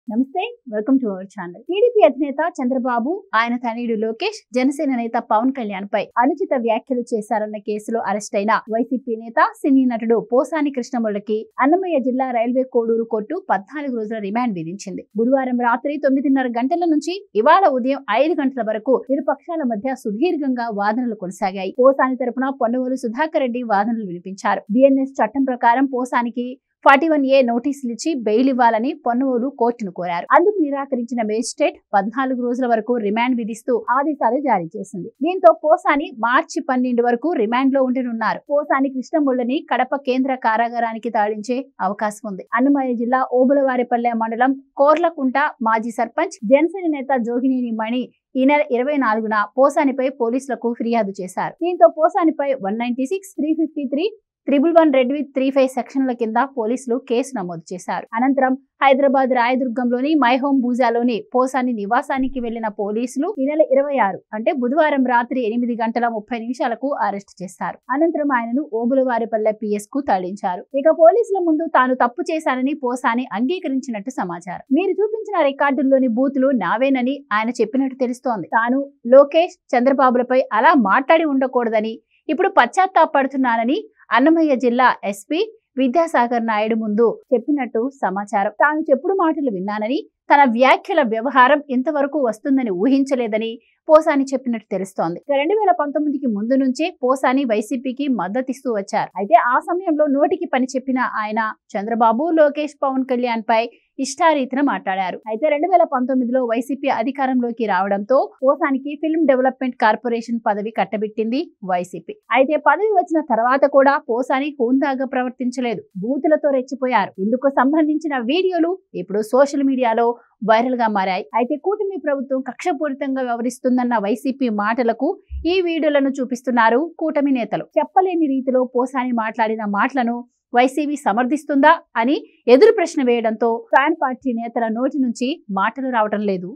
నమస్తే, welcome to our channel. TDP అధినేత చంద్రబాబు, ఆయన తనయుడు లోకేష్, జనసేన నేత పవన్ కళ్యాణ్ పై అనుచిత వ్యాఖ్యలు చేశారన్న కేసులో అరెస్ట్ అయిన వైసీపీ నేత, సినీ నటుడు పోసాని కృష్ణమురళికి అన్నమయ్య జిల్లా రైల్వే కోడూరు కోర్టు 14 రోజుల రిమాండ్ విధించింది. గురువారం రాత్రి 9:30 గంటల నుంచి ఇవాళ ఉదయం 5 గంటల వరకు ఇరు పక్షాల మధ్య సుదీర్ఘంగా వాదనలు కొనసాగాయి. పోసాని తరపున పొన్నవోలు సుధాకర్ రెడ్డి వాదనలు వినిపించారు. బిఎన్ఎస్ చట్టం ప్రకారం పోసానికి 41A నోటీసులు ఇచ్చి బెయిల్ ఇవ్వాలని పొన్నవోలు కోర్టును కోరారు. అందుకు నిరాకరించిన మేజిస్ట్రేట్ 14 రోజుల వరకు రిమాండ్ విధిస్తూ ఆదేశాలు జారీ చేసింది. దీంతో పోసాని మార్చి 12 వరకు రిమాండ్ లో ఉండనున్నారు. పోసాని కృష్ణమురళిని కడప కేంద్ర కారాగారానికి తరలించే అవకాశం ఉంది. అన్నమయ్య జిల్లా ఓబులవారిపల్లె మండలం కోర్లకుంట మాజీ సర్పంచ్, జనసేన నేత జోగినేని మణి ఈ నెల 24న పోసానిపై పోలీసులకు ఫిర్యాదు చేశారు. దీంతో పోసానిపై 196, 353, 111 రెడ్ విత్ 35 సెక్షన్ల కింద పోలీసులు కేసు నమోదు చేశారు. అనంతరం హైదరాబాద్ రాయదుర్గంలోని మై హోమ్ బూజాలోని పోసాని నివాసానికి వెళ్లిన పోలీసులు ఈ నెల 26 అంటే బుధవారం రాత్రి 8:30 అరెస్ట్ చేశారు. అనంతరం ఆయనను ఓబులవారిపల్లె PS కు తరలించారు. ఇక పోలీసుల ముందు తాను తప్పు చేశానని పోసాని అంగీకరించినట్టు సమాచారం. మీరు చూపించిన రికార్డుల్లోని బూతులు నావేనని ఆయన చెప్పినట్టు తెలుస్తోంది. తాను లోకేష్, చంద్రబాబులపై అలా మాట్లాడి ఉండకూడదని ఇప్పుడు పశ్చాత్తాపడుతున్నానని అన్నమయ్య జిల్లా SP విద్యాసాగర్ నాయుడు ముందు చెప్పినట్టు సమాచారం. తాను చెప్పుడు మాటలు విన్నానని, తన వ్యాఖ్యల వ్యవహారం ఇంతవరకు వస్తుందని ఊహించలేదని పోసాని చెప్పినట్టు తెలుస్తోంది. 2019కి ముందు నుంచే పోసాని వైసీపీకి మద్దతిస్తూ వచ్చారు. అయితే ఆ సమయంలో నోటికి పని చెప్పిన ఆయన చంద్రబాబు, లోకేష్, పవన్ కళ్యాణ్ పై ఇష్టారీతిన మాట్లాడారు. అయితే 2019లో వైసీపీ అధికారంలోకి రావడంతో పోసానికి ఫిల్మ్ డెవలప్మెంట్ కార్పొరేషన్ పదవి కట్టబెట్టింది వైసీపీ. అయితే పదవి వచ్చిన తర్వాత కూడా పోసాని హుందాగా ప్రవర్తించలేదు. బూతులతో రెచ్చిపోయారు. ఇందుకు సంబంధించిన వీడియోలు ఇప్పుడు సోషల్ మీడియాలో వైరల్ గా మారాయి. అయితే కూటమి ప్రభుత్వం కక్షపూరితంగా వ్యవహరిస్తుందన్న వైసీపీ మాటలకు ఈ వీడియోలను చూపిస్తున్నారు కూటమి నేతలు. చెప్పలేని రీతిలో పోసాని మాట్లాడిన మాటలను వైసీపీ సమర్థిస్తుందా అని ఎదురు ప్రశ్న వేయడంతో ఫ్యాన్ పార్టీ నేతల నోటి నుంచి మాటలు రావటం లేదు.